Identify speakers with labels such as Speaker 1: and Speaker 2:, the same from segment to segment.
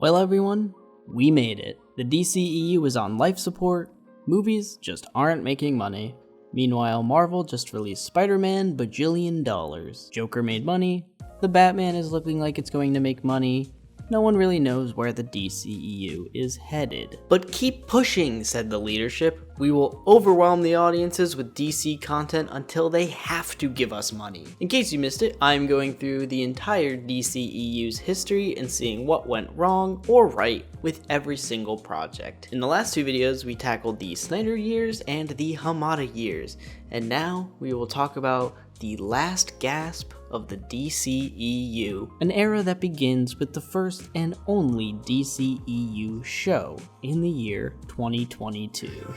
Speaker 1: Well everyone, we made it. The DCEU is on life support, movies just aren't making money. Meanwhile, Marvel just released Spider-Man bajillion dollars. Joker made money, the Batman is looking like it's going to make money. No one really knows where the DCEU is headed. But keep pushing, said the leadership. We will overwhelm the audiences with DC content until they have to give us money. In case you missed it, I'm going through the entire DCEU's history and seeing what went wrong or right with every single project. In the last two videos, we tackled the Snyder years and the Hamada years, and now we will talk about the last gasp of the DCEU, an era that begins with the first and only DCEU show in the year 2022.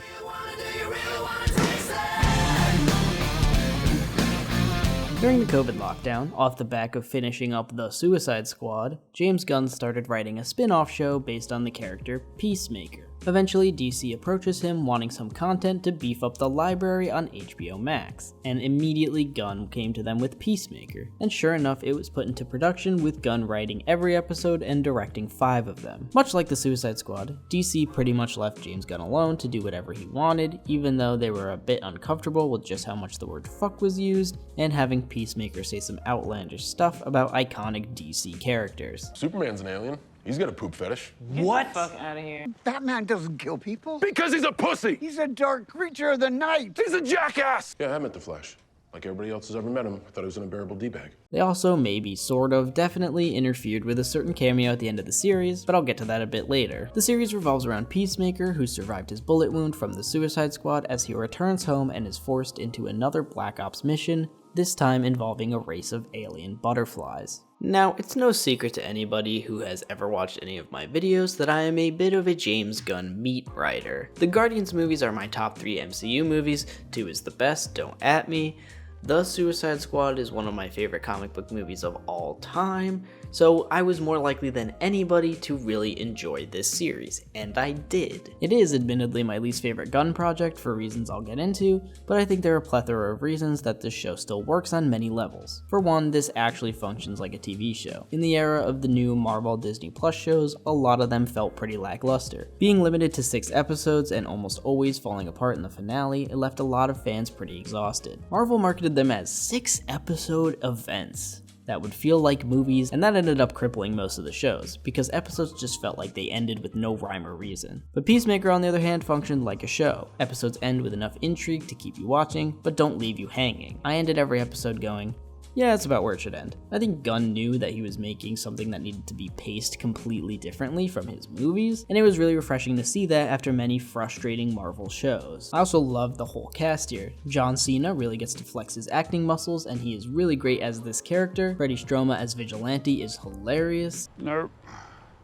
Speaker 1: During the COVID lockdown, off the back of finishing up The Suicide Squad, James Gunn started writing a spin-off show based on the character Peacemaker. Eventually, DC approaches him wanting some content to beef up the library on HBO Max, and immediately Gunn came to them with Peacemaker. And sure enough, it was put into production with Gunn writing every episode and directing 5 of them. Much like The Suicide Squad, DC pretty much left James Gunn alone to do whatever he wanted, even though they were a bit uncomfortable with just how much the word fuck was used, and having Peacemaker say some outlandish stuff about iconic DC characters.
Speaker 2: Superman's an alien. He's got a poop fetish.
Speaker 3: What? Get the fuck out of here.
Speaker 4: Batman doesn't kill people.
Speaker 2: Because he's a pussy!
Speaker 4: He's a dark creature of the night.
Speaker 2: He's a jackass! Yeah, I met the Flash. Like everybody else who's ever met him, I thought he was an unbearable D-bag.
Speaker 1: They also maybe sort of definitely interfered with a certain cameo at the end of the series, but I'll get to that a bit later. The series revolves around Peacemaker, who survived his bullet wound from the Suicide Squad as he returns home and is forced into another Black Ops mission, this time involving a race of alien butterflies. Now, it's no secret to anybody who has ever watched any of my videos that I am a bit of a James Gunn meat writer. The Guardians movies are my top 3 MCU movies, 2 is the best, don't at me. The Suicide Squad is one of my favorite comic book movies of all time, so I was more likely than anybody to really enjoy this series, and I did. It is admittedly my least favorite Gunn project for reasons I'll get into, but I think there are a plethora of reasons that this show still works on many levels. For one, this actually functions like a TV show. In the era of the new Marvel Disney Plus shows, a lot of them felt pretty lackluster. Being limited to 6 episodes and almost always falling apart in the finale, it left a lot of fans pretty exhausted. Marvel marketed them as 6-episode events that would feel like movies, and that ended up crippling most of the shows, because episodes just felt like they ended with no rhyme or reason. But Peacemaker, on the other hand, functioned like a show. Episodes end with enough intrigue to keep you watching, but don't leave you hanging. I ended every episode going, yeah, that's about where it should end. I think Gunn knew that he was making something that needed to be paced completely differently from his movies, and it was really refreshing to see that after many frustrating Marvel shows. I also loved the whole cast here. John Cena really gets to flex his acting muscles, and he is really great as this character. Freddie Stroma as Vigilante is hilarious.
Speaker 3: Nope.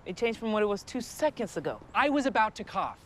Speaker 3: It changed from what it was 2 seconds ago.
Speaker 5: I was about to cough.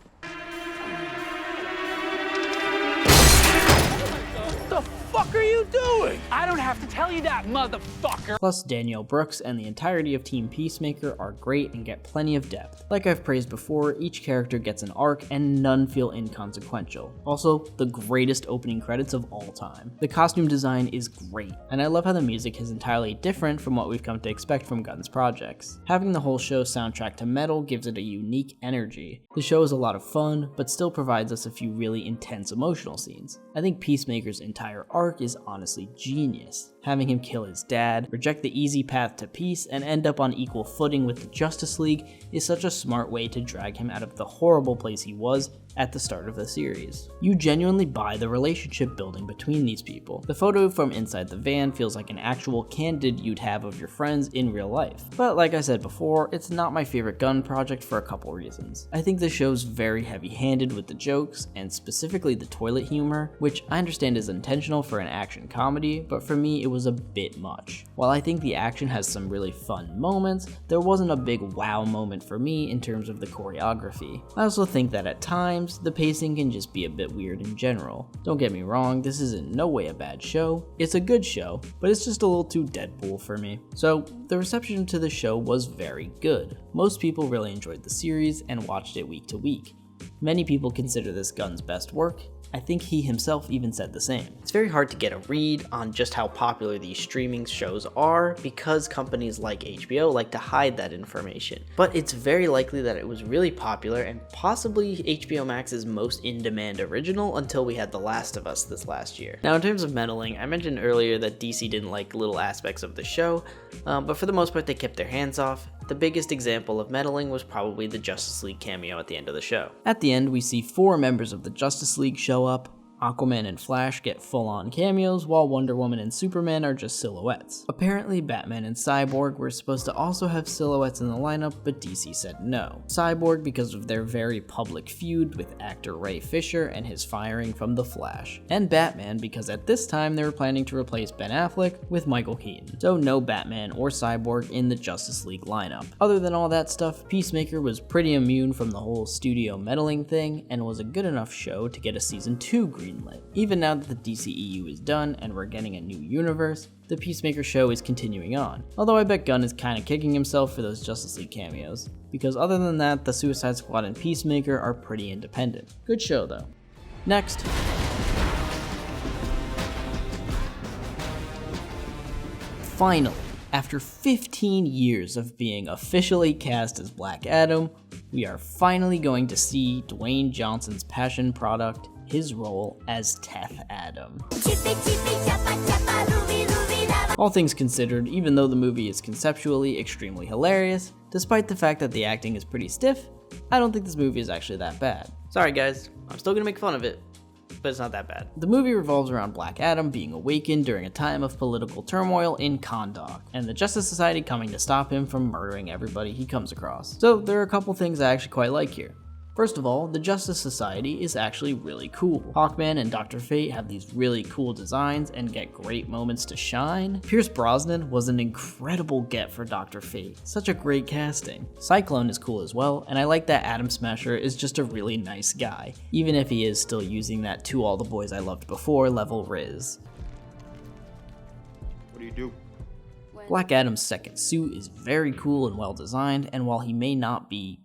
Speaker 3: What the fuck are you doing?
Speaker 5: I don't have to tell you that, motherfucker!
Speaker 1: Plus, Danielle Brooks and the entirety of Team Peacemaker are great and get plenty of depth. Like I've praised before, each character gets an arc and none feel inconsequential. Also, the greatest opening credits of all time. The costume design is great, and I love how the music is entirely different from what we've come to expect from Gunn's projects. Having the whole show soundtrack to metal gives it a unique energy. The show is a lot of fun, but still provides us a few really intense emotional scenes. I think Peacemaker's entire arc is honestly genius. Having him kill his dad, reject the easy path to peace, and end up on equal footing with the Justice League is such a smart way to drag him out of the horrible place he was at the start of the series. You genuinely buy the relationship building between these people. The photo from inside the van feels like an actual candid you'd have of your friends in real life. But like I said before, it's not my favorite Gunn project for a couple reasons. I think the show's very heavy-handed with the jokes, and specifically the toilet humor, which I understand is intentional for an action comedy, but for me it was a bit much. While I think the action has some really fun moments, there wasn't a big wow moment for me in terms of the choreography. I also think that at times, the pacing can just be a bit weird in general. Don't get me wrong, this is in no way a bad show. It's a good show, but it's just a little too Deadpool for me. So the reception to the show was very good. Most people really enjoyed the series and watched it week to week. Many people consider this Gunn's best work, I think he himself even said the same. It's very hard to get a read on just how popular these streaming shows are because companies like HBO like to hide that information. But it's very likely that it was really popular and possibly HBO Max's most in-demand original until we had The Last of Us this last year. Now, in terms of meddling, I mentioned earlier that DC didn't like little aspects of the show, but for the most part they kept their hands off. The biggest example of meddling was probably the Justice League cameo at the end of the show. At the end, we see 4 members of the Justice League show up. Aquaman and Flash get full-on cameos, while Wonder Woman and Superman are just silhouettes. Apparently, Batman and Cyborg were supposed to also have silhouettes in the lineup, but DC said no. Cyborg because of their very public feud with actor Ray Fisher and his firing from The Flash. And Batman because at this time they were planning to replace Ben Affleck with Michael Keaton. So no Batman or Cyborg in the Justice League lineup. Other than all that stuff, Peacemaker was pretty immune from the whole studio meddling thing and was a good enough show to get a season 2 greenlit. Even now that the DCEU is done and we're getting a new universe, the Peacemaker show is continuing on. Although I bet Gunn is kinda kicking himself for those Justice League cameos, because other than that, the Suicide Squad and Peacemaker are pretty independent. Good show though. Next. Finally, after 15 years of being officially cast as Black Adam, we are finally going to see Dwayne Johnson's passion product, his role as Teth Adam. All things considered, even though the movie is conceptually extremely hilarious, despite the fact that the acting is pretty stiff, I don't think this movie is actually that bad. Sorry guys, I'm still gonna make fun of it, but it's not that bad. The movie revolves around Black Adam being awakened during a time of political turmoil in Kahndaq, and the Justice Society coming to stop him from murdering everybody he comes across. So there are a couple things I actually quite like here. First of all, the Justice Society is actually really cool. Hawkman and Dr. Fate have these really cool designs and get great moments to shine. Pierce Brosnan was an incredible get for Dr. Fate. Such a great casting. Cyclone is cool as well, and I like that Atom Smasher is just a really nice guy, even if he is still using that To All the Boys I Loved Before level riz.
Speaker 6: What do you do?
Speaker 1: Black Adam's second suit is very cool and well designed, and while he may not be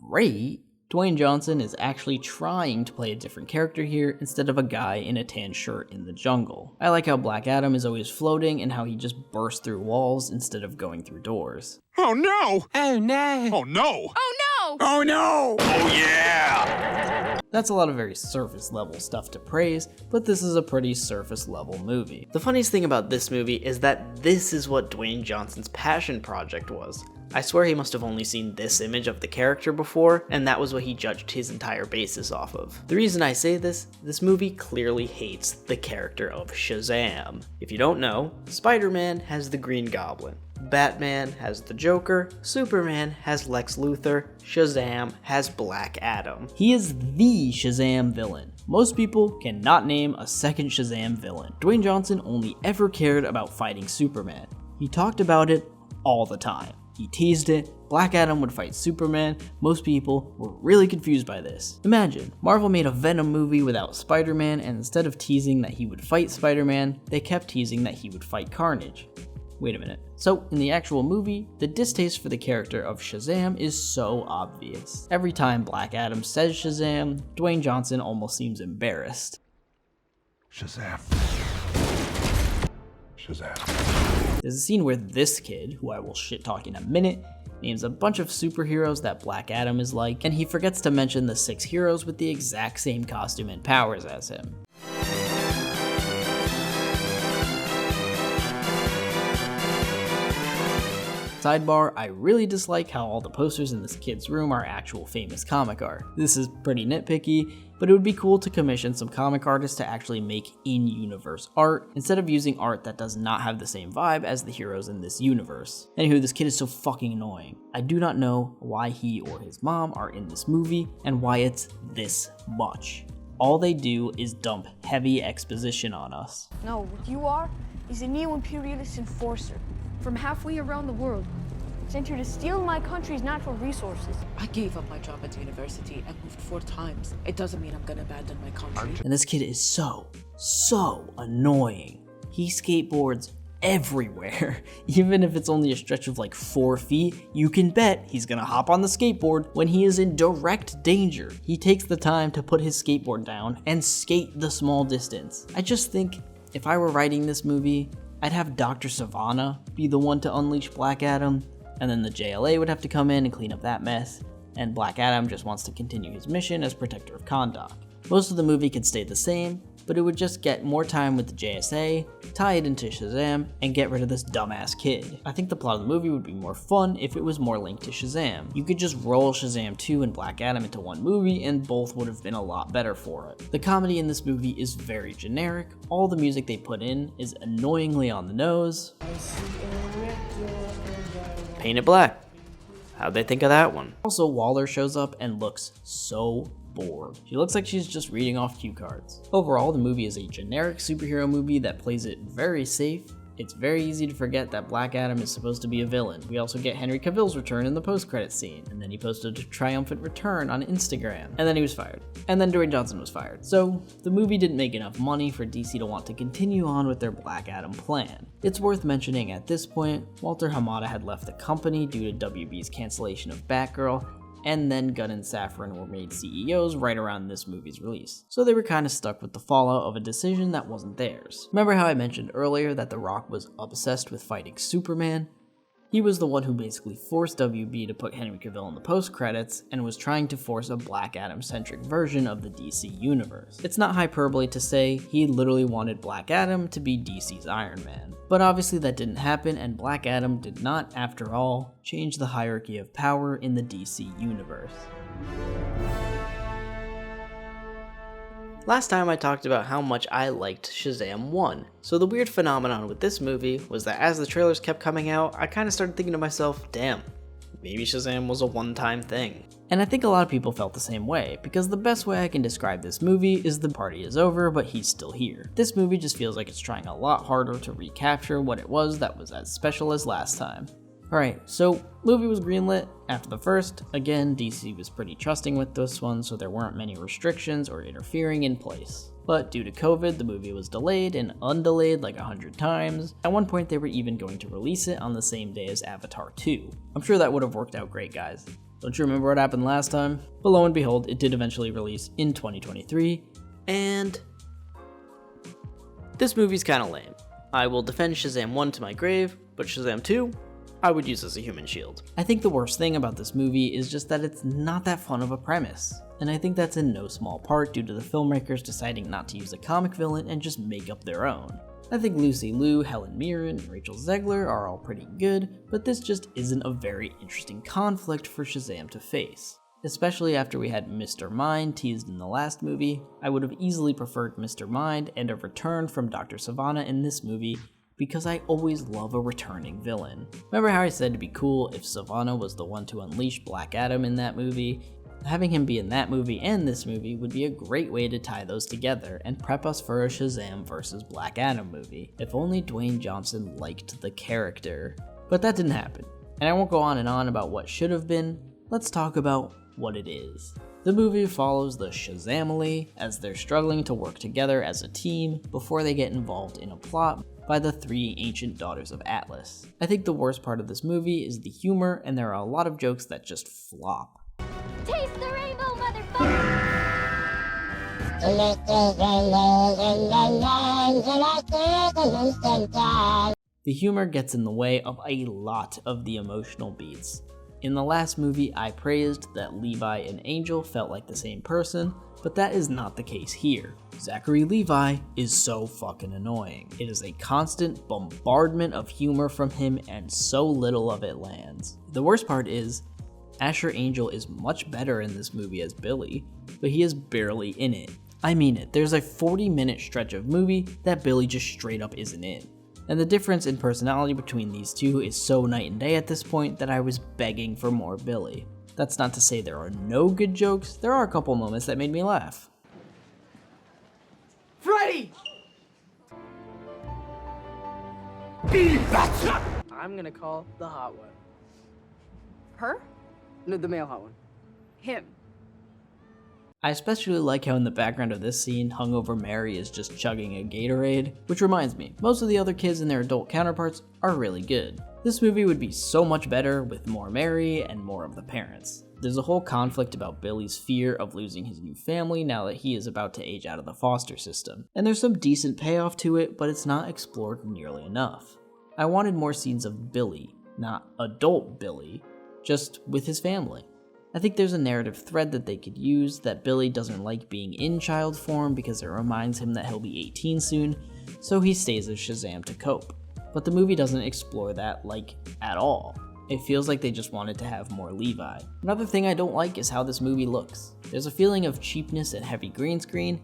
Speaker 1: great, Dwayne Johnson is actually trying to play a different character here instead of a guy in a tan shirt in the jungle. I like how Black Adam is always floating and how he just bursts through walls instead of going through doors.
Speaker 6: Oh no!
Speaker 5: Oh no!
Speaker 6: Oh no!
Speaker 3: Oh no!
Speaker 4: Oh no!
Speaker 6: Oh yeah!
Speaker 1: That's a lot of very surface level stuff to praise, but this is a pretty surface level movie. The funniest thing about this movie is that this is what Dwayne Johnson's passion project was. I swear he must have only seen this image of the character before, and that was what he judged his entire basis off of. The reason I say this movie clearly hates the character of Shazam. If you don't know, Spider-Man has the Green Goblin, Batman has the Joker, Superman has Lex Luthor, Shazam has Black Adam. He is the Shazam villain. Most people cannot name a second Shazam villain. Dwayne Johnson only ever cared about fighting Superman. He talked about it all the time. He teased it, Black Adam would fight Superman, most people were really confused by this. Imagine, Marvel made a Venom movie without Spider-Man, and instead of teasing that he would fight Spider-Man, they kept teasing that he would fight Carnage. Wait a minute. So, in the actual movie, the distaste for the character of Shazam is so obvious. Every time Black Adam says Shazam, Dwayne Johnson almost seems embarrassed.
Speaker 6: Shazam. Shazam.
Speaker 1: There's a scene where this kid, who I will shit talk in a minute, names a bunch of superheroes that Black Adam is like, and he forgets to mention the 6 heroes with the exact same costume and powers as him. Sidebar, I really dislike how all the posters in this kid's room are actual famous comic art. This is pretty nitpicky, but it would be cool to commission some comic artists to actually make in-universe art, instead of using art that does not have the same vibe as the heroes in this universe. Anywho, this kid is so fucking annoying. I do not know why he or his mom are in this movie, and why it's this much. All they do is dump heavy exposition on us.
Speaker 7: No, what you are is a neo-imperialist enforcer from halfway around the world, sent here to steal my country's natural resources.
Speaker 3: I gave up my job at university and moved 4 times. It doesn't mean I'm gonna abandon my country.
Speaker 1: And this kid is so annoying. He skateboards everywhere. Even if it's only a stretch of like 4 feet, you can bet he's gonna hop on the skateboard when he is in direct danger. He takes the time to put his skateboard down and skate the small distance. I just think if I were writing this movie, I'd have Dr. Sivana be the one to unleash Black Adam, and then the JLA would have to come in and clean up that mess, and Black Adam just wants to continue his mission as protector of Kahndaq. Most of the movie could stay the same, but it would just get more time with the JSA, tie it into Shazam, and get rid of this dumbass kid. I think the plot of the movie would be more fun if it was more linked to Shazam. You could just roll Shazam 2 and Black Adam into one movie and both would have been a lot better for it. The comedy in this movie is very generic, all the music they put in is annoyingly on the nose. Paint it black. How'd they think of that one? Also, Waller shows up and looks so bored. She looks like she's just reading off cue cards. Overall, the movie is a generic superhero movie that plays it very safe. It's very easy to forget that Black Adam is supposed to be a villain. We also get Henry Cavill's return in the post-credit scene, and then he posted a triumphant return on Instagram, and then he was fired. And then Dwayne Johnson was fired. So, the movie didn't make enough money for DC to want to continue on with their Black Adam plan. It's worth mentioning at this point, Walter Hamada had left the company due to WB's cancellation of Batgirl, and then Gunn and Safran were made CEOs right around this movie's release. So they were kind of stuck with the fallout of a decision that wasn't theirs. Remember how I mentioned earlier that The Rock was obsessed with fighting Superman? He was the one who basically forced WB to put Henry Cavill in the post-credits and was trying to force a Black Adam-centric version of the DC universe. It's not hyperbole to say he literally wanted Black Adam to be DC's Iron Man. But obviously that didn't happen, and Black Adam did not, after all, change the hierarchy of power in the DC universe. Last time I talked about how much I liked Shazam 1. So the weird phenomenon with this movie was that as the trailers kept coming out, I kind of started thinking to myself, damn, maybe Shazam was a one-time thing. And I think a lot of people felt the same way, because the best way I can describe this movie is the party is over, but he's still here. This movie just feels like it's trying a lot harder to recapture what it was that was as special as last time. Alright, so movie was greenlit after the first. Again, DC was pretty trusting with this one, so there weren't many restrictions or interfering in place. But due to COVID, the movie was delayed and undelayed like 100 times. At one point, they were even going to release it on the same day as Avatar 2. I'm sure that would have worked out great, guys. Don't you remember what happened last time? But lo and behold, it did eventually release in 2023, and this movie's kinda lame. I will defend Shazam 1 to my grave, but Shazam 2, I would use as a human shield. I think the worst thing about this movie is just that it's not that fun of a premise, and I think that's in no small part due to the filmmakers deciding not to use a comic villain and just make up their own. I think Lucy Liu, Helen Mirren, and Rachel Zegler are all pretty good, but this just isn't a very interesting conflict for Shazam to face. Especially after we had Mr. Mind teased in the last movie, I would have easily preferred Mr. Mind and a return from Dr. Sivana in this movie, because I always love a returning villain. Remember how I said it'd be cool if Sivana was the one to unleash Black Adam in that movie? Having him be in that movie and this movie would be a great way to tie those together and prep us for a Shazam vs. Black Adam movie. If only Dwayne Johnson liked the character. But that didn't happen. And I won't go on and on about what should have been. Let's talk about what it is. The movie follows the Shazamily as they're struggling to work together as a team before they get involved in a plot by the 3 ancient daughters of Atlas. I think the worst part of this movie is the humor, and there are a lot of jokes that just flop.
Speaker 8: Taste the rainbow, motherfucker!
Speaker 1: The humor gets in the way of a lot of the emotional beats. In the last movie, I praised that Levi and Angel felt like the same person, but that is not the case here. Zachary Levi is so fucking annoying. It is a constant bombardment of humor from him, and so little of it lands. The worst part is, Asher Angel is much better in this movie as Billy, but he is barely in it. I mean it, there's a 40-minute stretch of movie that Billy just straight up isn't in. And the difference in personality between these two is so night and day at this point that I was begging for more Billy. That's not to say there are no good jokes, there are a couple moments that made me laugh.
Speaker 5: Freddy!
Speaker 9: I'm gonna call the hot one.
Speaker 3: Her?
Speaker 9: No, the male hot one.
Speaker 3: Him.
Speaker 1: I especially like how in the background of this scene, hungover Mary is just chugging a Gatorade, which reminds me, most of the other kids and their adult counterparts are really good. This movie would be so much better with more Mary and more of the parents. There's a whole conflict about Billy's fear of losing his new family now that he is about to age out of the foster system, and there's some decent payoff to it, but it's not explored nearly enough. I wanted more scenes of Billy, not adult Billy, just with his family. I think there's a narrative thread that they could use that Billy doesn't like being in child form because it reminds him that he'll be 18 soon, so he stays as Shazam to cope. But the movie doesn't explore that, at all. It feels like they just wanted to have more Levi. Another thing I don't like is how this movie looks. There's a feeling of cheapness and heavy green screen.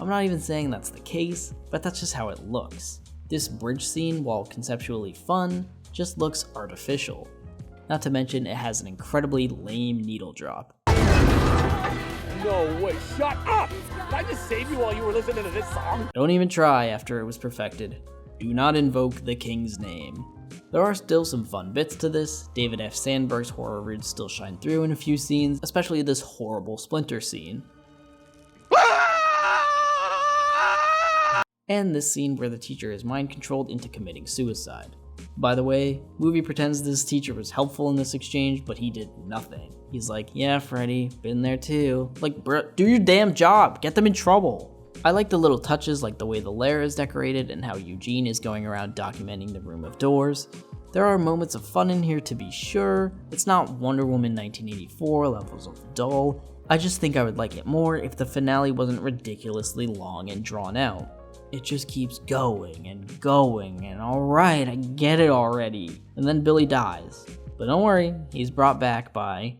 Speaker 1: I'm not even saying that's the case, but that's just how it looks. This bridge scene, while conceptually fun, just looks artificial. Not to mention, it has an incredibly lame needle drop.
Speaker 5: No way, shut up! Did I just save you while you were listening to this song?
Speaker 1: Don't even try after it was perfected. Do not invoke the king's name. There are still some fun bits to this. David F. Sandberg's horror roots still shine through in a few scenes, especially this horrible Splinter scene. And this scene where the teacher is mind controlled into committing suicide. By the way, movie pretends this teacher was helpful in this exchange, but he did nothing. He's like, yeah, Freddy, been there too. Like, bruh, do your damn job, get them in trouble. I like the little touches like the way the lair is decorated and how Eugene is going around documenting the room of doors. There are moments of fun in here to be sure. It's not Wonder Woman 1984 levels of dull. I just think I would like it more if the finale wasn't ridiculously long and drawn out. It just keeps going and alright, I get it already. And then Billy dies. But don't worry, he's brought back by...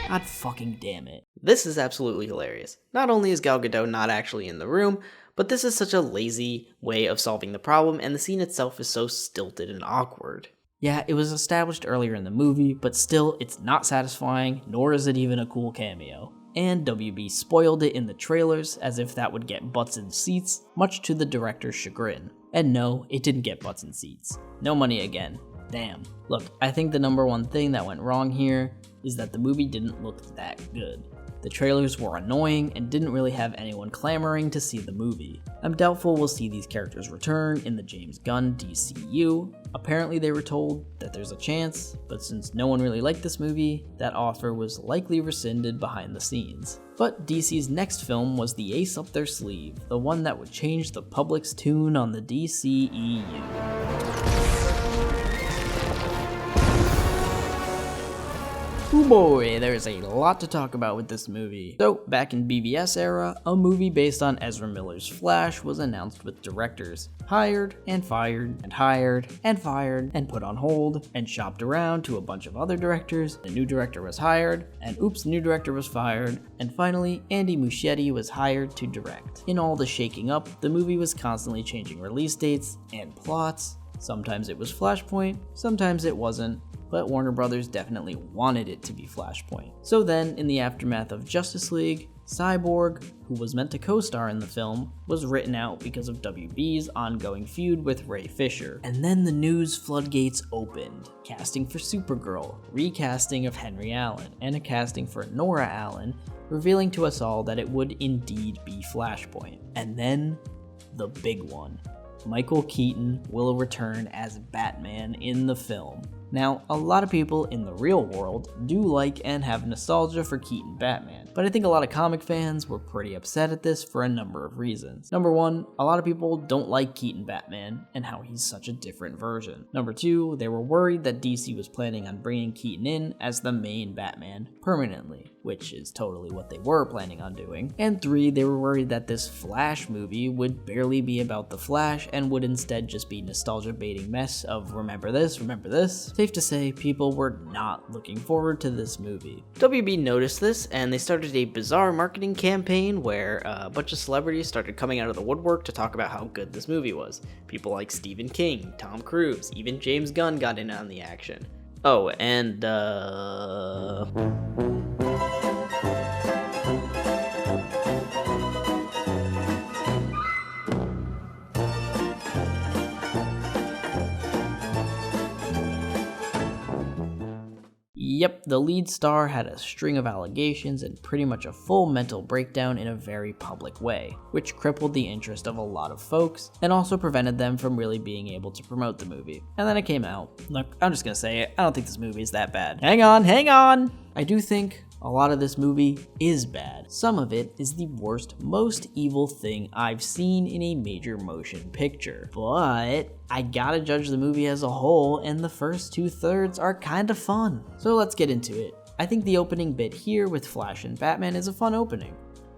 Speaker 1: God fucking damn it. This is absolutely hilarious. Not only is Gal Gadot not actually in the room, but this is such a lazy way of solving the problem, and the scene itself is so stilted and awkward. Yeah, it was established earlier in the movie, but still, it's not satisfying, nor is it even a cool cameo. And WB spoiled it in the trailers as if that would get butts in seats, much to the director's chagrin. And no, it didn't get butts in seats. No money again. Damn. Look, I think the number one thing that went wrong here is that the movie didn't look that good. The trailers were annoying and didn't really have anyone clamoring to see the movie. I'm doubtful we'll see these characters return in the James Gunn DCEU. Apparently they were told that there's a chance, but since no one really liked this movie, that offer was likely rescinded behind the scenes. But DC's next film was the ace up their sleeve, the one that would change the public's tune on the DCEU. Oh boy, there's a lot to talk about with this movie. So, back in BVS era, a movie based on Ezra Miller's Flash was announced with directors hired and fired and hired and fired and put on hold and shopped around to a bunch of other directors. The new director was hired, and oops, the new director was fired, and finally, Andy Muschietti was hired to direct. In all the shaking up, the movie was constantly changing release dates and plots. Sometimes it was Flashpoint, sometimes it wasn't, but Warner Brothers definitely wanted it to be Flashpoint. So then, in the aftermath of Justice League, Cyborg, who was meant to co-star in the film, was written out because of WB's ongoing feud with Ray Fisher. And then the news floodgates opened. Casting for Supergirl, recasting of Henry Allen, and a casting for Nora Allen, revealing to us all that it would indeed be Flashpoint. And then, the big one. Michael Keaton will return as Batman in the film. Now, a lot of people in the real world do like and have nostalgia for Keaton Batman, but I think a lot of comic fans were pretty upset at this for a number of reasons. Number one, a lot of people don't like Keaton Batman and how he's such a different version. Number two, they were worried that DC was planning on bringing Keaton in as the main Batman permanently, which is totally what they were planning on doing. And three, they were worried that this Flash movie would barely be about the Flash and would instead just be nostalgia baiting mess of remember this, remember this. Safe to say, people were not looking forward to this movie. WB noticed this, and they started a bizarre marketing campaign where a bunch of celebrities started coming out of the woodwork to talk about how good this movie was. People like Stephen King, Tom Cruise, even James Gunn got in on the action. Oh, and Yep, the lead star had a string of allegations and pretty much a full mental breakdown in a very public way, which crippled the interest of a lot of folks and also prevented them from really being able to promote the movie. And then it came out. Look, I'm just gonna say it, I don't think this movie is that bad. Hang on! I do think a lot of this movie is bad. Some of it is the worst, most evil thing I've seen in a major motion picture. But I gotta judge the movie as a whole, and the first 2/3 are kinda fun. So let's get into it. I think the opening bit here with Flash and Batman is a fun opening.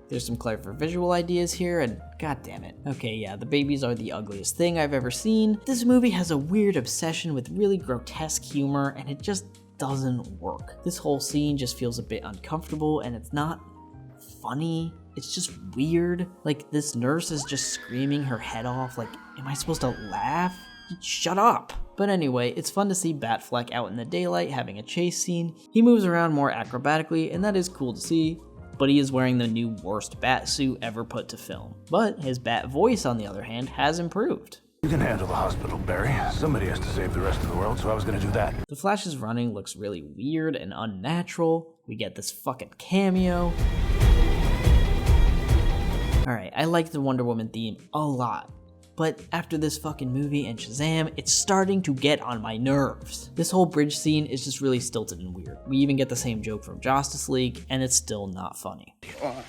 Speaker 1: There's some clever visual ideas here, and god damn it. Okay, yeah, the babies are the ugliest thing I've ever seen. This movie has a weird obsession with really grotesque humor, and it just doesn't work. This whole scene just feels a bit uncomfortable, and it's not funny. It's just weird. Like, this nurse is just screaming her head off. Like, am I supposed to laugh? Shut up! But anyway, it's fun to see Batfleck out in the daylight having a chase scene. He moves around more acrobatically, and that is cool to see. But he is wearing the new worst bat suit ever put to film. But his bat voice, on the other hand, has improved.
Speaker 6: You can handle the hospital, Barry. Somebody has to save the rest of the world, so I was gonna do that.
Speaker 1: The Flash's running looks really weird and unnatural. We get this fucking cameo. Alright, I like the Wonder Woman theme a lot. But after this fucking movie and Shazam, it's starting to get on my nerves. This whole bridge scene is just really stilted and weird. We even get the same joke from Justice League, and it's still not funny.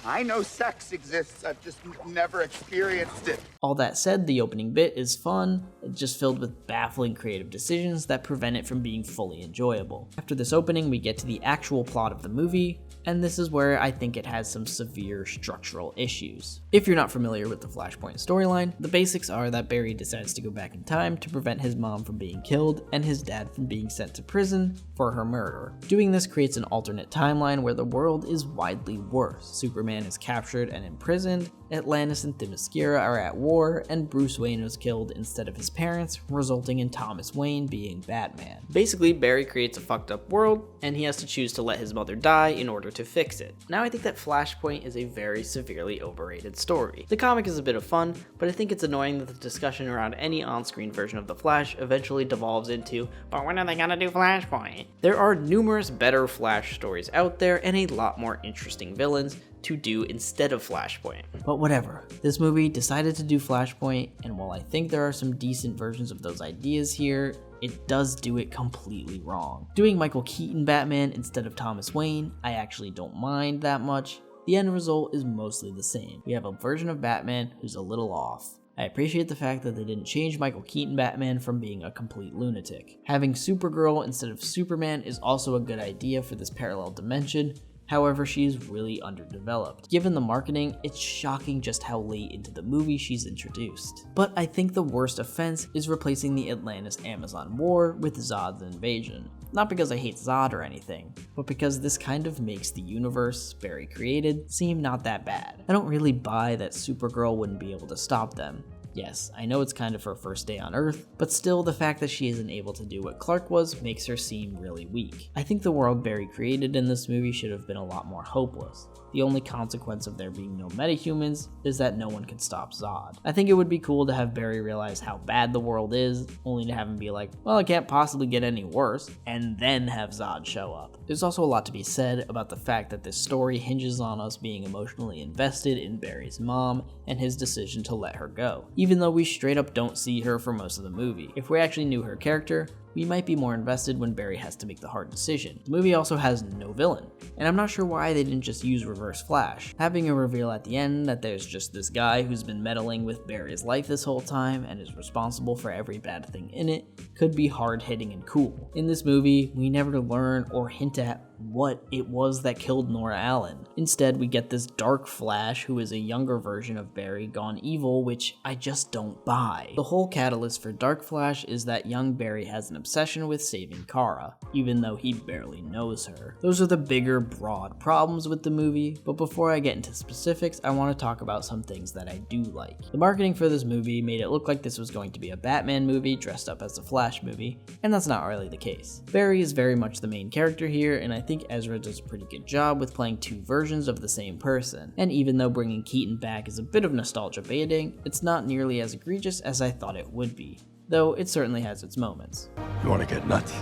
Speaker 4: I know sex exists, I've just never experienced it.
Speaker 1: All that said, the opening bit is fun, it's just filled with baffling creative decisions that prevent it from being fully enjoyable. After this opening, we get to the actual plot of the movie, and this is where I think it has some severe structural issues. If you're not familiar with the Flashpoint storyline, the basics are that Barry decides to go back in time to prevent his mom from being killed and his dad from being sent to prison for her murder. Doing this creates an alternate timeline where the world is widely worse. Superman is captured and imprisoned, Atlantis and Themyscira are at war, and Bruce Wayne was killed instead of his parents, resulting in Thomas Wayne being Batman. Basically, Barry creates a fucked up world, and he has to choose to let his mother die in order to fix it. Now I think that Flashpoint is a very severely overrated story. The comic is a bit of fun, but I think it's annoying that the discussion around any on-screen version of the Flash eventually devolves into, but when are they gonna do Flashpoint? There are numerous better Flash stories out there and a lot more interesting villains to do instead of Flashpoint. But whatever, this movie decided to do Flashpoint, and while I think there are some decent versions of those ideas here, it does do it completely wrong. Doing Michael Keaton Batman instead of Thomas Wayne, I actually don't mind that much. The end result is mostly the same. We have a version of Batman who's a little off. I appreciate the fact that they didn't change Michael Keaton Batman from being a complete lunatic. Having Supergirl instead of Superman is also a good idea for this parallel dimension. However, she is really underdeveloped. Given the marketing, it's shocking just how late into the movie she's introduced. But I think the worst offense is replacing the Atlantis-Amazon war with Zod's invasion. Not because I hate Zod or anything, but because this kind of makes the universe Barry created seem not that bad. I don't really buy that Supergirl wouldn't be able to stop them. Yes, I know it's kind of her first day on Earth, but still the fact that she isn't able to do what Clark was makes her seem really weak. I think the world Barry created in this movie should have been a lot more hopeless. The only consequence of there being no metahumans is that no one can stop Zod. I think it would be cool to have Barry realize how bad the world is, only to have him be like, well, it can't possibly get any worse, and then have Zod show up. There's also a lot to be said about the fact that this story hinges on us being emotionally invested in Barry's mom and his decision to let her go, even though we straight up don't see her for most of the movie. If we actually knew her character, we might be more invested when Barry has to make the hard decision. The movie also has no villain, and I'm not sure why they didn't just use Reverse Flash. Having a reveal at the end that there's just this guy who's been meddling with Barry's life this whole time and is responsible for every bad thing in it could be hard-hitting and cool. In this movie, we never learn or hint at what it was that killed Nora Allen. Instead, we get this dark Flash who is a younger version of Barry gone evil, which I just don't buy. The whole catalyst for Dark Flash is that young Barry has an obsession with saving Kara, even though he barely knows her. Those are the bigger, broad problems with the movie, but before I get into specifics, I want to talk about some things that I do like. The marketing for this movie made it look like this was going to be a Batman movie dressed up as a Flash movie, and that's not really the case. Barry is very much the main character here, and I think Ezra does a pretty good job with playing two versions of the same person. And even though bringing Keaton back is a bit of nostalgia baiting, it's not nearly as egregious as I thought it would be, though it certainly has its moments.
Speaker 6: You want to get nuts?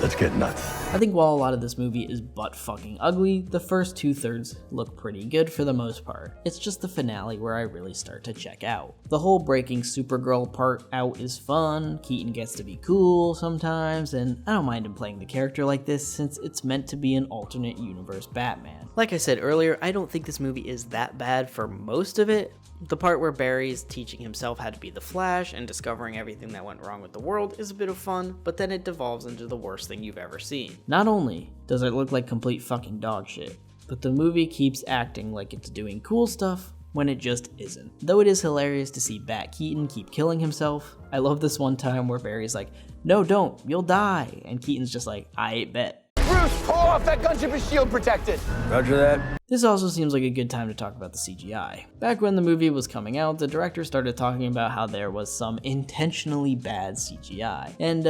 Speaker 6: Let's get nuts.
Speaker 1: I think while a lot of this movie is butt fucking ugly, the first 2/3 look pretty good for the most part. It's just the finale where I really start to check out. The whole breaking Supergirl part out is fun, Keaton gets to be cool sometimes, and I don't mind him playing the character like this since it's meant to be an alternate universe Batman. Like I said earlier, I don't think this movie is that bad for most of it. The part where Barry's teaching himself how to be the Flash and discovering everything that went wrong with the world is a bit of fun, but then it devolves into the worst thing you've ever seen. Not only does it look like complete fucking dog shit, but the movie keeps acting like it's doing cool stuff when it just isn't. Though it is hilarious to see Bat Keaton keep killing himself, I love this one time where Barry's like, "No, don't, you'll die," and Keaton's just like, "I bet."
Speaker 5: Bruce, pull off that gunship is shield protected.
Speaker 6: Roger that.
Speaker 1: This also seems like a good time to talk about the CGI. Back when the movie was coming out, the director started talking about how there was some intentionally bad CGI. And,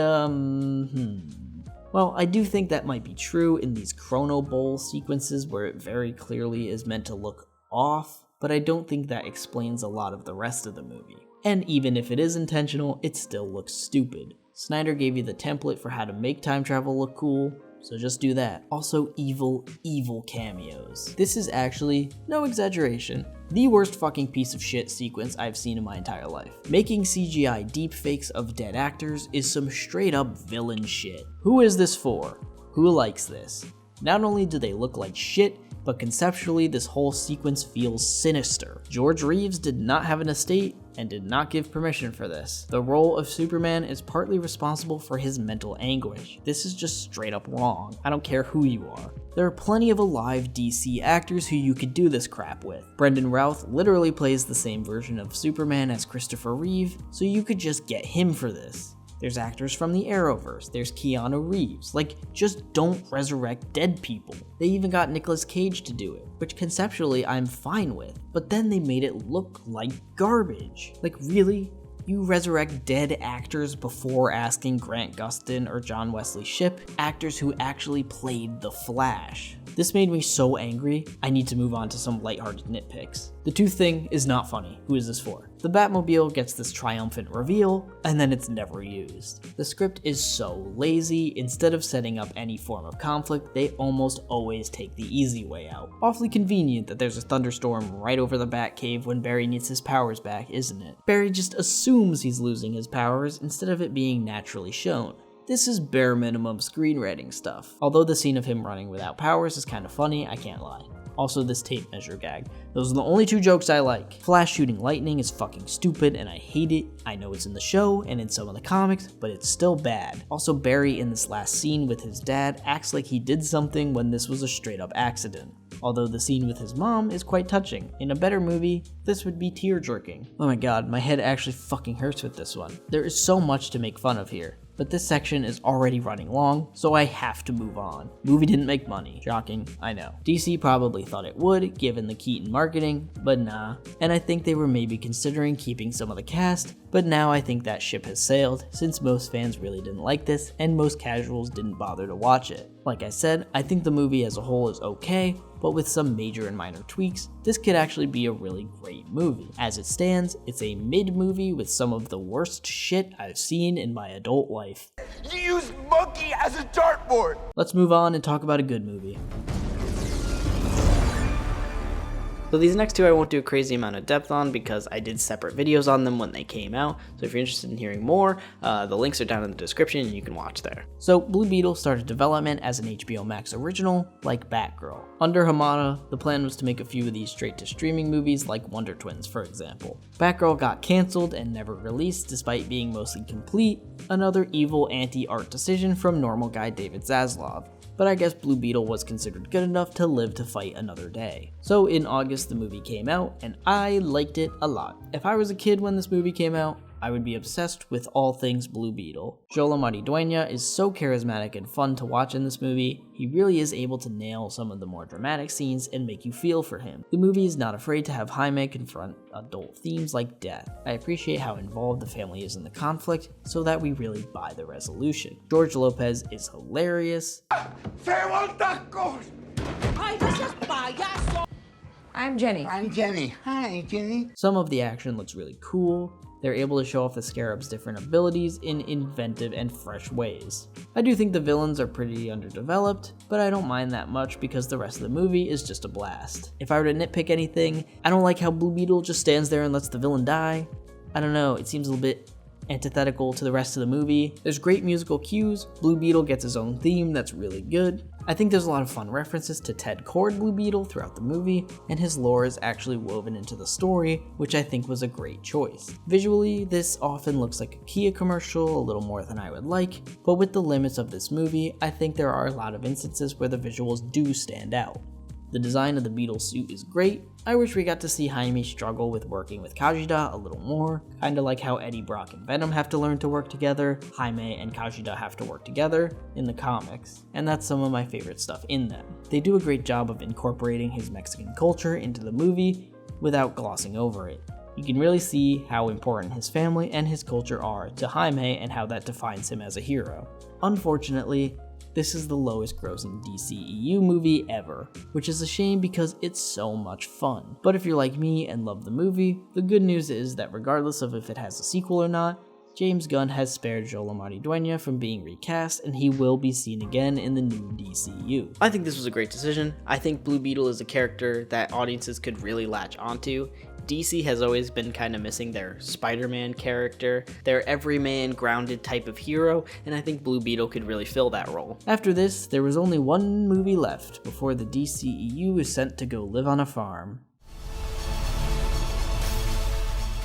Speaker 1: well, I do think that might be true in these Chrono Bowl sequences where it very clearly is meant to look off, but I don't think that explains a lot of the rest of the movie. And even if it is intentional, it still looks stupid. Snyder gave you the template for how to make time travel look cool, so just do that. Also, evil cameos. This is actually, no exaggeration, the worst fucking piece of shit sequence I've seen in my entire life. Making CGI deepfakes of dead actors is some straight up villain shit. Who is this for? Who likes this? Not only do they look like shit, but conceptually this whole sequence feels sinister. George Reeves did not have an estate and did not give permission for this. The role of Superman is partly responsible for his mental anguish. This is just straight up wrong. I don't care who you are. There are plenty of alive DC actors who you could do this crap with. Brendan Routh literally plays the same version of Superman as Christopher Reeve, so you could just get him for this. There's actors from the Arrowverse, there's Keanu Reeves, like, just don't resurrect dead people. They even got Nicolas Cage to do it, which conceptually I'm fine with, but then they made it look like garbage. Like, really? You resurrect dead actors before asking Grant Gustin or John Wesley Shipp, actors who actually played the Flash. This made me so angry, I need to move on to some lighthearted nitpicks. The Tooth thing is not funny. Who is this for? The Batmobile gets this triumphant reveal, and then it's never used. The script is so lazy, instead of setting up any form of conflict, they almost always take the easy way out. Awfully convenient that there's a thunderstorm right over the Batcave when Barry needs his powers back, isn't it? Barry just assumes he's losing his powers instead of it being naturally shown. This is bare minimum screenwriting stuff. Although the scene of him running without powers is kind of funny, I can't lie. Also, this tape measure gag. Those are the only two jokes I like. Flash shooting lightning is fucking stupid and I hate it. I know it's in the show and in some of the comics, but it's still bad. Also, Barry in this last scene with his dad acts like he did something when this was a straight up accident. Although the scene with his mom is quite touching. In a better movie, this would be tear-jerking. Oh my god, my head actually fucking hurts with this one. There is so much to make fun of here. But this section is already running long, so I have to move on. Movie didn't make money. Shocking, I know. DC probably thought it would, given the Keaton marketing, but nah. And I think they were maybe considering keeping some of the cast, but now I think that ship has sailed, since most fans really didn't like this, and most casuals didn't bother to watch it. Like I said, I think the movie as a whole is okay, but with some major and minor tweaks, this could actually be a really great movie. As it stands, it's a mid-movie with some of the worst shit I've seen in my adult life.
Speaker 4: You used monkey as a dartboard!
Speaker 1: Let's move on and talk about a good movie. So these next two I won't do a crazy amount of depth on because I did separate videos on them when they came out. So if you're interested in hearing more, the links are down in the description and you can watch there. So Blue Beetle started development as an HBO Max original, like Batgirl. Under Hamada, the plan was to make a few of these straight to streaming movies like Wonder Twins, for example. Batgirl got cancelled and never released despite being mostly complete, another evil anti-art decision from normal guy David Zaslav. But I guess Blue Beetle was considered good enough to live to fight another day. So in August the movie came out, and I liked it a lot. If I was a kid when this movie came out, I would be obsessed with all things Blue Beetle. Joel Maridueña is so charismatic and fun to watch in this movie. He really is able to nail some of the more dramatic scenes and make you feel for him. The movie is not afraid to have Jaime confront adult themes like death. I appreciate how involved the family is in the conflict so that we really buy the resolution. George Lopez is hilarious.
Speaker 3: I'm Jenny.
Speaker 4: I'm Jenny. Hi, Jenny.
Speaker 1: Some of the action looks really cool. they're able to show off the Scarab's different abilities in inventive and fresh ways. I do think the villains are pretty underdeveloped, but I don't mind that much because the rest of the movie is just a blast. If I were to nitpick anything, I don't like how Blue Beetle just stands there and lets the villain die. I don't know, it seems a little bit antithetical to the rest of the movie. There's great musical cues, Blue Beetle gets his own theme that's really good. I think there's a lot of fun references to Ted Kord Blue Beetle throughout the movie, and his lore is actually woven into the story, which I think was a great choice. Visually, this often looks like a Kia commercial, a little more than I would like, but with the limits of this movie, I think there are a lot of instances where the visuals do stand out. The design of the Beetle suit is great. I wish we got to see Jaime struggle with working with Kajida a little more, kinda like how Eddie Brock and Venom have to learn to work together, Jaime and Kajida have to work together in the comics, and that's some of my favorite stuff in them. They do a great job of incorporating his Mexican culture into the movie without glossing over it. You can really see how important his family and his culture are to Jaime and how that defines him as a hero. Unfortunately, this is the lowest grossing DCEU movie ever, which is a shame because it's so much fun. But if you're like me and love the movie, the good news is that regardless of if it has a sequel or not, James Gunn has spared Joel Dueña from being recast, and he will be seen again in the new DCU. I think this was a great decision. I think Blue Beetle is a character that audiences could really latch onto. DC has always been kind of missing their Spider-Man character, their everyman grounded type of hero, and I think Blue Beetle could really fill that role. After this, there was only one movie left before the DCEU is sent to go live on a farm.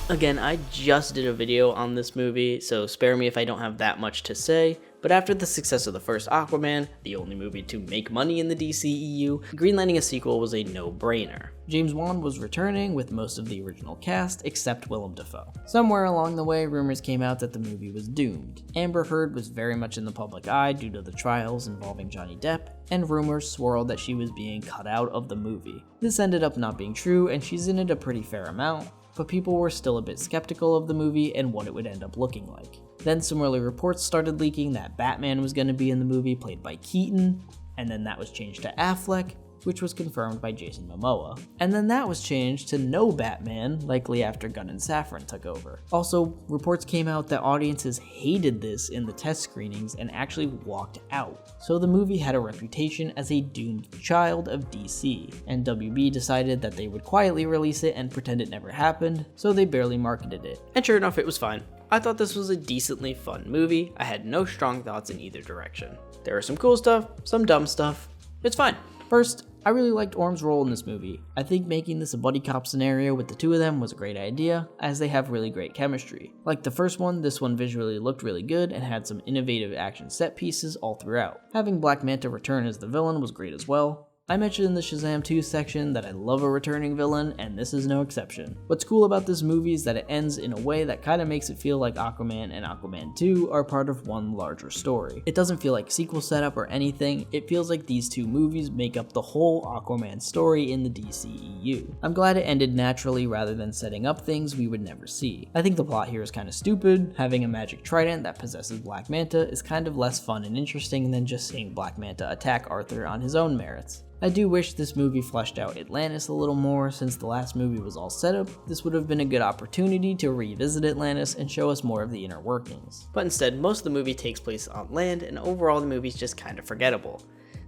Speaker 1: Again, I just did a video on this movie, so spare me if I don't have that much to say, but after the success of the first Aquaman, the only movie to make money in the DCEU, greenlighting a sequel was a no-brainer. James Wan was returning with most of the original cast, except Willem Dafoe. Somewhere along the way, rumors came out that the movie was doomed. Amber Heard was very much in the public eye due to the trials involving Johnny Depp, and rumors swirled that she was being cut out of the movie. This ended up not being true, and she's in it a pretty fair amount, but people were still a bit skeptical of the movie and what it would end up looking like. Then some early reports started leaking that Batman was going to be in the movie, played by Keaton, and then that was changed to Affleck, which was confirmed by Jason Momoa. And then that was changed to no Batman, likely after Gunn and Safran took over. Also, reports came out that audiences hated this in the test screenings and actually walked out. So the movie had a reputation as a doomed child of DC, and WB decided that they would quietly release it and pretend it never happened, so they barely marketed it. And sure enough, it was fine. I thought this was a decently fun movie. I had no strong thoughts in either direction. There was some cool stuff, some dumb stuff. It's fine. First, I really liked Orm's role in this movie. I think making this a buddy cop scenario with the two of them was a great idea, as they have really great chemistry. Like the first one, this one visually looked really good and had some innovative action set pieces all throughout. Having Black Manta return as the villain was great as well. I mentioned in the Shazam 2 section that I love a returning villain, and this is no exception. What's cool about this movie is that it ends in a way that kind of makes it feel like Aquaman and Aquaman 2 are part of one larger story. It doesn't feel like sequel setup or anything, it feels like these two movies make up the whole Aquaman story in the DCEU. I'm glad it ended naturally rather than setting up things we would never see. I think the plot here is kind of stupid. Having a magic trident that possesses Black Manta is kind of less fun and interesting than just seeing Black Manta attack Arthur on his own merits. I do wish this movie fleshed out Atlantis a little more. Since the last movie was all set up, this would have been a good opportunity to revisit Atlantis and show us more of the inner workings. But instead, most of the movie takes place on land, and overall the movie's just kind of forgettable.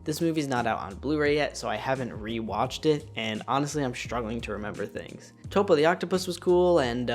Speaker 1: This movie's not out on Blu-ray yet, so I haven't re-watched it, and honestly I'm struggling to remember things. Topo the Octopus was cool, and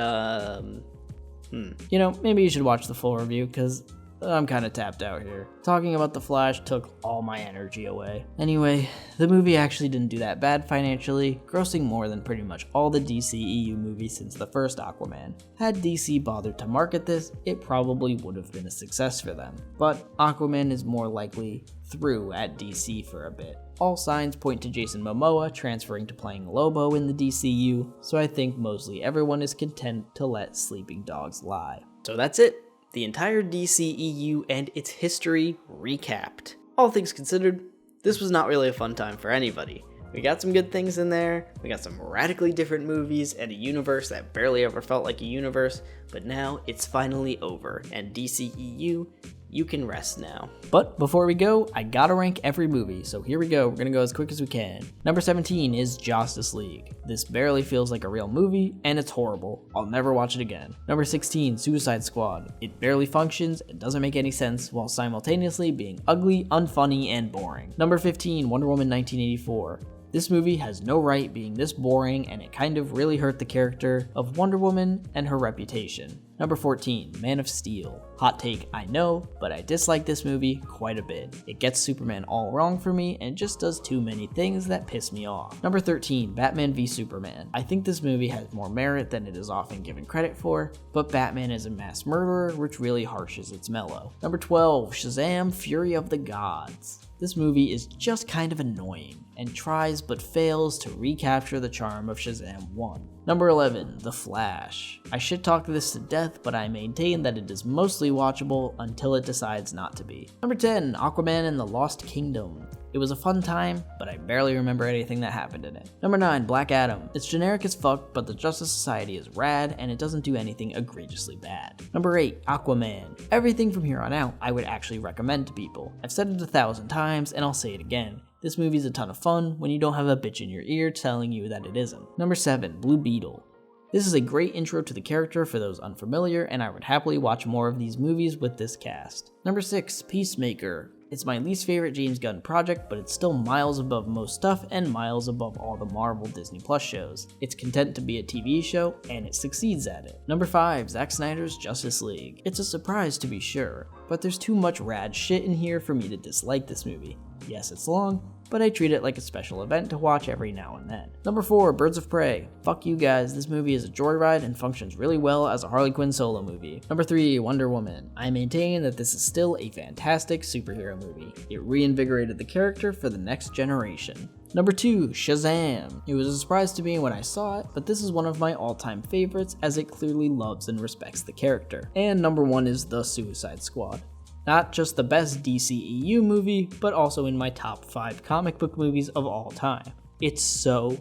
Speaker 1: You know, maybe you should watch the full review, because I'm kind of tapped out here. Talking about The Flash took all my energy away. Anyway, the movie actually didn't do that bad financially, grossing more than pretty much all the DCEU movies since the first Aquaman. Had DC bothered to market this, it probably would have been a success for them. But Aquaman is more likely through at DC for a bit. All signs point to Jason Momoa transferring to playing Lobo in the DCU, so I think mostly everyone is content to let sleeping dogs lie. So that's it. The entire DCEU and its history recapped. All things considered, this was not really a fun time for anybody. We got some good things in there, we got some radically different movies, and a universe that barely ever felt like a universe, but now it's finally over, and DCEU, you can rest now. But before we go, I gotta rank every movie, so here we go. We're gonna go as quick as we can. Number 17 is Justice League. This barely feels like a real movie, and it's horrible. I'll never watch it again. Number 16, Suicide Squad. It barely functions, it doesn't make any sense, while simultaneously being ugly, unfunny, and boring. Number 15, Wonder Woman 1984. This movie has no right being this boring, and it kind of really hurt the character of Wonder Woman and her reputation. Number 14, Man of Steel. Hot take, I know, but I dislike this movie quite a bit. It gets Superman all wrong for me and just does too many things that piss me off. Number 13, Batman v Superman. I think this movie has more merit than it is often given credit for, but Batman is a mass murderer, which really harshes its mellow. Number 12, Shazam, Fury of the Gods. This movie is just kind of annoying, and tries but fails to recapture the charm of Shazam 1. Number 11, The Flash. I shit talk this to death, but I maintain that it is mostly watchable until it decides not to be. Number 10, Aquaman and the Lost Kingdom. It was a fun time, but I barely remember anything that happened in it. Number 9, Black Adam. It's generic as fuck, but the Justice Society is rad, and it doesn't do anything egregiously bad. Number 8, Aquaman. Everything from here on out, I would actually recommend to people. I've said it 1,000 times, and I'll say it again. This movie's a ton of fun when you don't have a bitch in your ear telling you that it isn't. Number 7, Blue Beetle. This is a great intro to the character for those unfamiliar, and I would happily watch more of these movies with this cast. Number 6, Peacemaker. It's my least favorite James Gunn project, but it's still miles above most stuff and miles above all the Marvel Disney Plus shows. It's content to be a TV show, and it succeeds at it. Number 5, Zack Snyder's Justice League. It's a surprise to be sure, but there's too much rad shit in here for me to dislike this movie. Yes, it's long, but I treat it like a special event to watch every now and then. Number 4, Birds of Prey. Fuck you guys, this movie is a joyride and functions really well as a Harley Quinn solo movie. Number 3, Wonder Woman. I maintain that this is still a fantastic superhero movie. It reinvigorated the character for the next generation. Number 2, Shazam. It was a surprise to me when I saw it, but this is one of my all-time favorites as it clearly loves and respects the character. And number 1 is The Suicide Squad. Not just the best DCEU movie, but also in my top 5 comic book movies of all time. It's so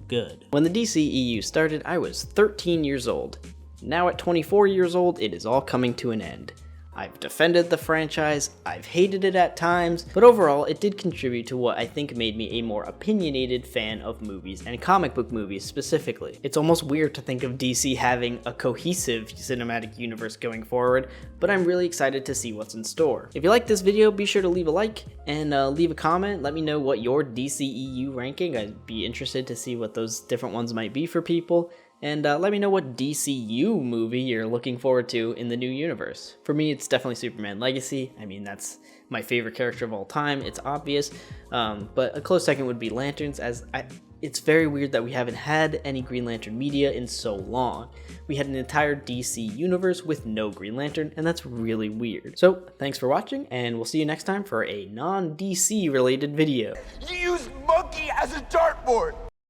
Speaker 1: good. When the DCEU started, I was 13 years old. Now at 24 years old, it is all coming to an end. I've defended the franchise, I've hated it at times, but overall it did contribute to what I think made me a more opinionated fan of movies and comic book movies specifically. It's almost weird to think of DC having a cohesive cinematic universe going forward, but I'm really excited to see what's in store. If you like this video, be sure to leave a like and leave a comment. Let me know what your DCEU ranking. I'd be interested to see what those different ones might be for people. And let me know what DCU movie you're looking forward to in the new universe. For me, it's definitely Superman Legacy. I mean, that's my favorite character of all time. It's obvious. But a close second would be Lanterns, as it's very weird that we haven't had any Green Lantern media in so long. We had an entire DC universe with no Green Lantern, and that's really weird. So, thanks for watching, and we'll see you next time for a non-DC related video.
Speaker 4: You used monkey as a dartboard!